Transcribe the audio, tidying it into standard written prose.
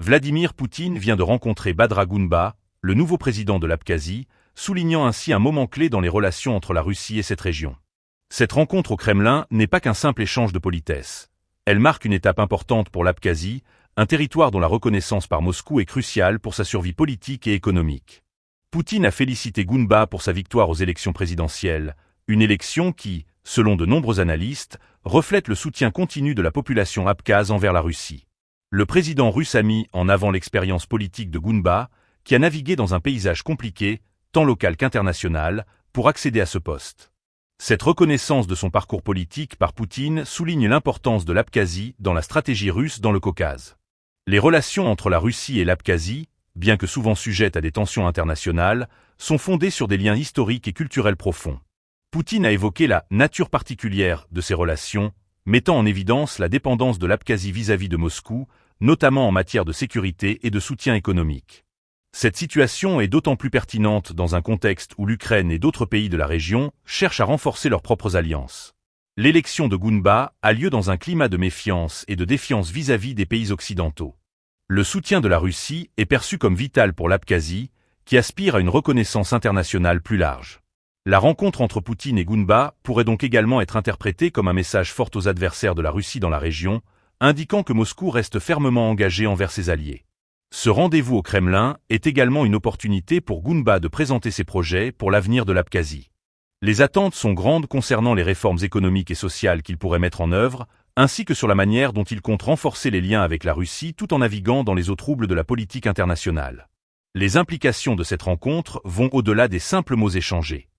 Vladimir Poutine vient de rencontrer Badra Gunba, le nouveau président de l'Abkhazie, soulignant ainsi un moment clé dans les relations entre la Russie et cette région. Cette rencontre au Kremlin n'est pas qu'un simple échange de politesse. Elle marque une étape importante pour l'Abkhazie, un territoire dont la reconnaissance par Moscou est cruciale pour sa survie politique et économique. Poutine a félicité Gunba pour sa victoire aux élections présidentielles, une élection qui, selon de nombreux analystes, reflète le soutien continu de la population abkhaze envers la Russie. Le président russe a mis en avant l'expérience politique de Gunba, qui a navigué dans un paysage compliqué, tant local qu'international, pour accéder à ce poste. Cette reconnaissance de son parcours politique par Poutine souligne l'importance de l'Abkhazie dans la stratégie russe dans le Caucase. Les relations entre la Russie et l'Abkhazie, bien que souvent sujettes à des tensions internationales, sont fondées sur des liens historiques et culturels profonds. Poutine a évoqué la nature particulière de ces relations, mettant en évidence la dépendance de l'Abkhazie vis-à-vis de Moscou, notamment en matière de sécurité et de soutien économique. Cette situation est d'autant plus pertinente dans un contexte où l'Ukraine et d'autres pays de la région cherchent à renforcer leurs propres alliances. L'élection de Gunba a lieu dans un climat de méfiance et de défiance vis-à-vis des pays occidentaux. Le soutien de la Russie est perçu comme vital pour l'Abkhazie, qui aspire à une reconnaissance internationale plus large. La rencontre entre Poutine et Gunba pourrait donc également être interprétée comme un message fort aux adversaires de la Russie dans la région, indiquant que Moscou reste fermement engagé envers ses alliés. Ce rendez-vous au Kremlin est également une opportunité pour Gunba de présenter ses projets pour l'avenir de l'Abkhazie. Les attentes sont grandes concernant les réformes économiques et sociales qu'il pourrait mettre en œuvre, ainsi que sur la manière dont il compte renforcer les liens avec la Russie tout en naviguant dans les eaux troubles de la politique internationale. Les implications de cette rencontre vont au-delà des simples mots échangés.